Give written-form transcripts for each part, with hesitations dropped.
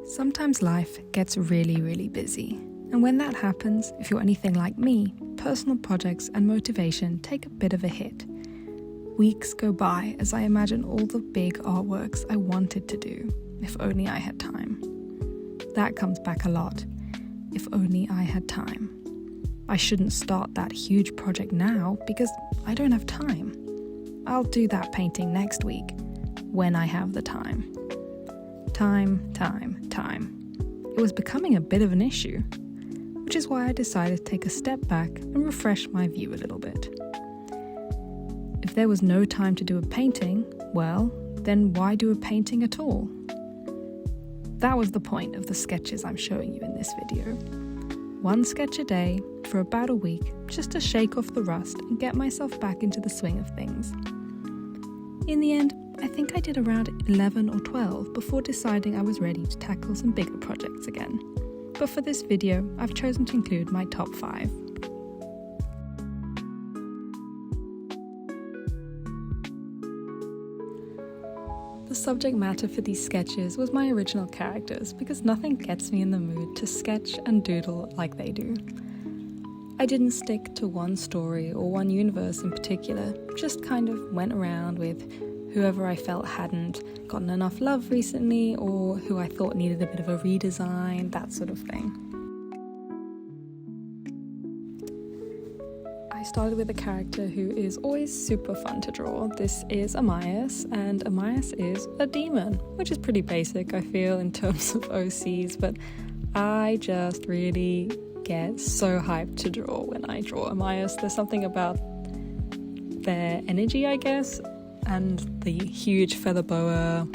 Sometimes life gets really busy, and when that happens, if you're anything like me, personal projects and motivation take a bit of a hit. Weeks go by as I imagine all the big artworks I wanted to do, if only I had time. That comes back a lot, if only I had time. I shouldn't start that huge project now because I don't have time. I'll do that painting next week, when I have the time. Time. It was becoming a bit of an issue, which is why I decided to take a step back and refresh my view a little bit. If there was no time to do a painting, well, then why do a painting at all? That was the point of the sketches I'm showing you in this video. One sketch a day for about a week, just to shake off the rust and get myself back into the swing of things. In the end, I think I did around 11 or 12 before deciding I was ready to tackle some bigger projects again. But for this video, I've chosen to include my top 5. The subject matter for these sketches was my original characters because nothing gets me in the mood to sketch and doodle like they do. I didn't stick to one story or one universe in particular, just kind of went around with whoever I felt hadn't gotten enough love recently or who I thought needed a bit of a redesign, that sort of thing. I started with a character who is always super fun to draw. This is Amias, and Amias is a demon, which is pretty basic, I feel, in terms of OCs, but I just really get so hyped to draw when I draw Amias. There's something about their energy, I guess, and the huge feather boa.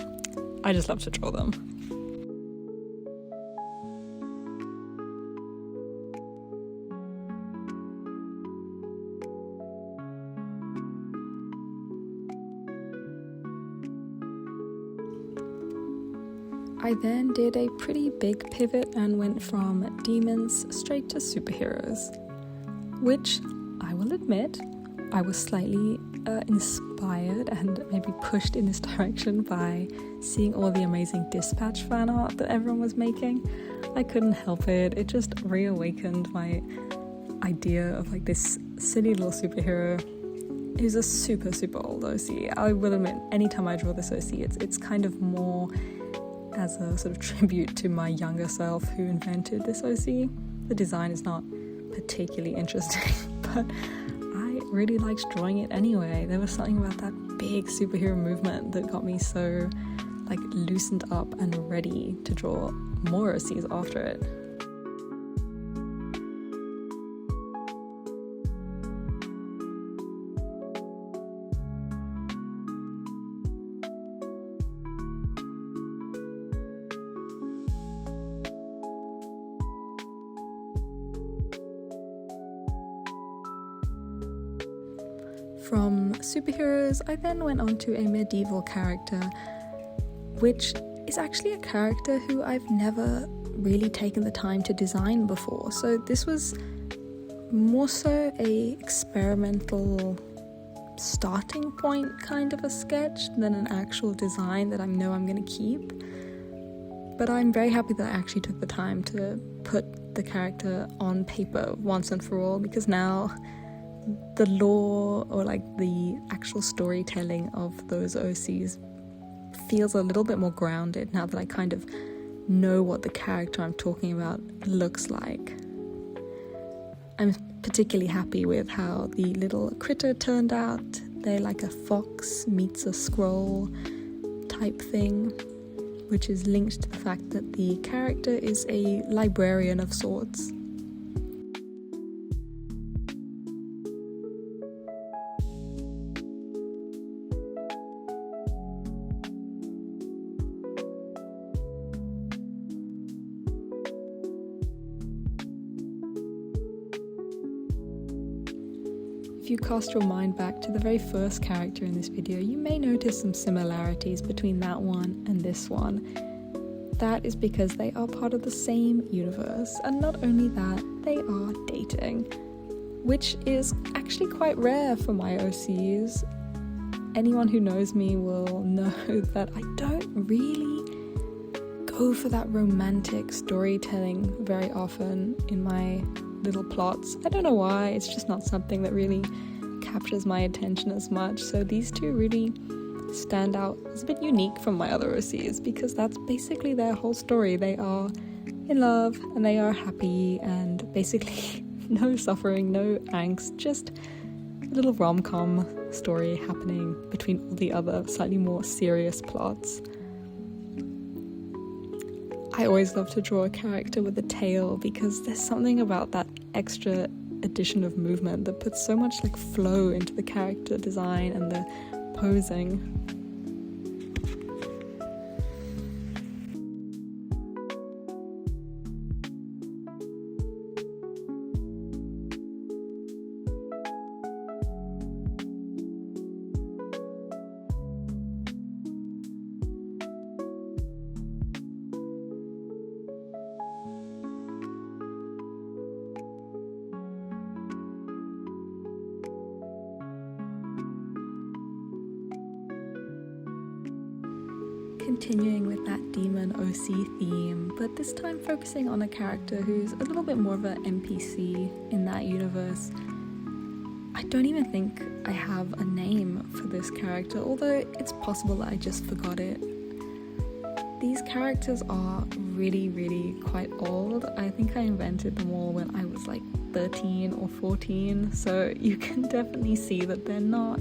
I just love to draw them. I then did a pretty big pivot and went from demons straight to superheroes, which I will admit I was slightly inspired and maybe pushed in this direction by seeing all the amazing Dispatch fan art that everyone was making. I couldn't help it. It just reawakened my idea of like this silly little superhero who's a super old OC. I will admit, anytime I draw this OC, it's kind of more as a sort of tribute to my younger self who invented this OC. The design is not particularly interesting, but I really liked drawing it anyway. There was something about that big superhero movement that got me so like loosened up and ready to draw more OCs after it. From superheroes, I then went on to a medieval character, which is actually a character who I've never really taken the time to design before. So this was more so a experimental starting point kind of a sketch than an actual design that I know I'm going to keep. But I'm very happy that I actually took the time to put the character on paper once and for all, because now the lore or like the actual storytelling of those OCs feels a little bit more grounded now that I kind of know what the character I'm talking about looks like. I'm particularly happy with how the little critter turned out. They're like a fox meets a scroll type thing, which is linked to the fact that the character is a librarian of sorts. If you cast your mind back to the very first character in this video, you may notice some similarities between that one and this one. That is because they are part of the same universe, and not only that, they are dating, which is actually quite rare for my OCs. Anyone who knows me will know that I don't really go for that romantic storytelling very often in my little plots. I don't know why, it's just not something that really captures my attention as much. So these two really stand out as a bit unique from my other OCs, because that's basically their whole story. They are in love and they are happy, and basically no suffering, no angst, just a little rom-com story happening between all the other slightly more serious plots. I always love to draw a character with a tail, because there's something about that extra addition of movement that puts so much like flow into the character design and the posing. Continuing with that demon OC theme, but this time focusing on a character who's a little bit more of an NPC in that universe. I don't even think I have a name for this character, although it's possible that I just forgot it. These characters are really quite old. I think I invented them all when I was like 13 or 14, so you can definitely see that they're not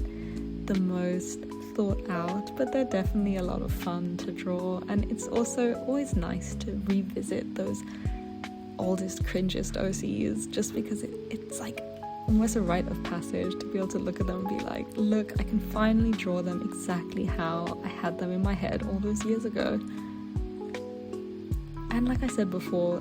the most thought out, but they're definitely a lot of fun to draw. And it's also always nice to revisit those oldest, cringiest OCs, just because it's like almost a rite of passage to be able to look at them and be like, look, I can finally draw them exactly how I had them in my head all those years ago. And like I said before,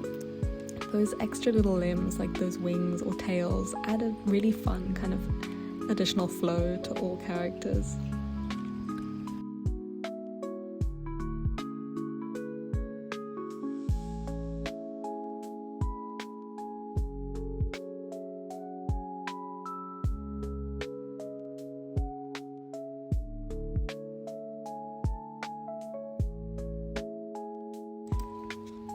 those extra little limbs, like those wings or tails, add a really fun kind of additional flow to all characters.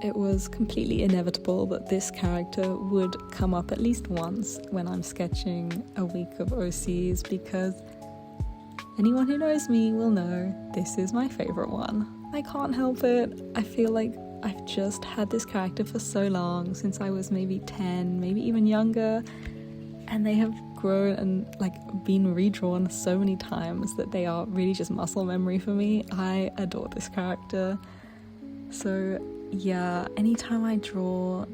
It was completely inevitable that this character would come up at least once when I'm sketching a week of OCs, because anyone who knows me will know this is my favourite one. I can't help it. I feel like I've just had this character for so long, since I was maybe 10, maybe even younger, and they have grown and like been redrawn so many times that they are really just muscle memory for me. I adore this character. So yeah, anytime I draw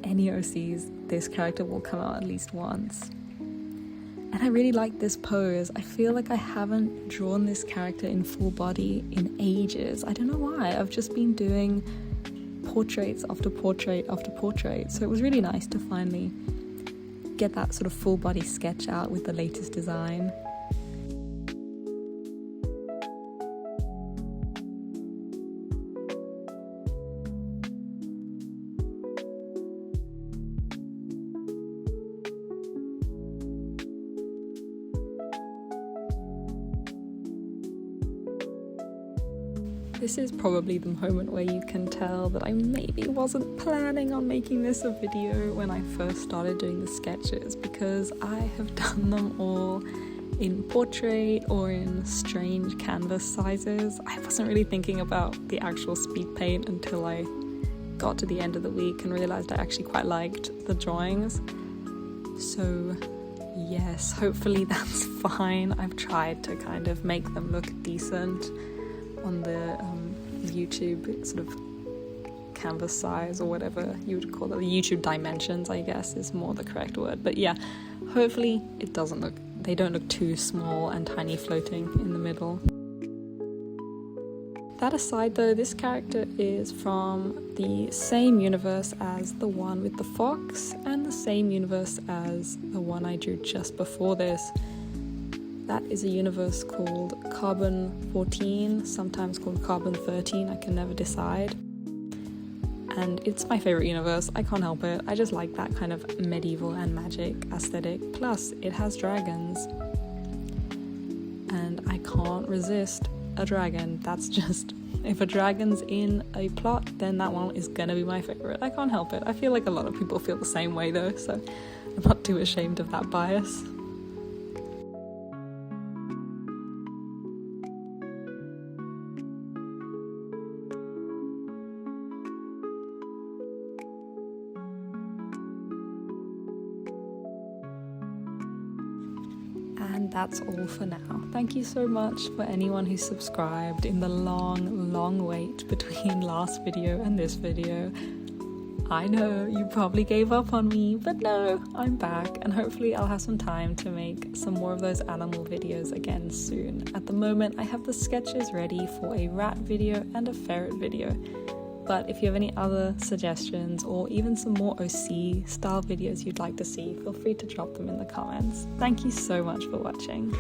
any OCs, this character will come out at least once. And I really like this pose. I feel like I haven't drawn this character in full body in ages. I don't know why. I've just been doing portraits after portrait after portrait. So it was really nice to finally get that sort of full body sketch out with the latest design. This is probably the moment where you can tell that I maybe wasn't planning on making this a video when I first started doing the sketches, because I have done them all in portrait or in strange canvas sizes. I wasn't really thinking about the actual speed paint until I got to the end of the week and realized I actually quite liked the drawings. So yes, hopefully that's fine. I've tried to kind of make them look decent on the YouTube sort of canvas size, or whatever you would call it. The YouTube dimensions, I guess, is more the correct word. But yeah, hopefully they don't look too small and tiny floating in the middle. That aside though, this character is from the same universe as the one with the fox, and the same universe as the one I drew just before this. That is a universe called Carbon 14, sometimes called Carbon 13, I can never decide. And it's my favourite universe, I can't help it. I just like that kind of medieval and magic aesthetic. Plus, it has dragons. And I can't resist a dragon. That's just, if a dragon's in a plot, then that one is gonna be my favorite. I can't help it. I feel like a lot of people feel the same way though, so I'm not too ashamed of that bias. And that's all for now. Thank you so much for anyone who subscribed in the long wait between last video and this video. I know you probably gave up on me, but no, I'm back, and hopefully I'll have some time to make some more of those animal videos again soon. At the moment, I have the sketches ready for a rat video and a ferret video. But if you have any other suggestions or even some more OC style videos you'd like to see, feel free to drop them in the comments. Thank you so much for watching.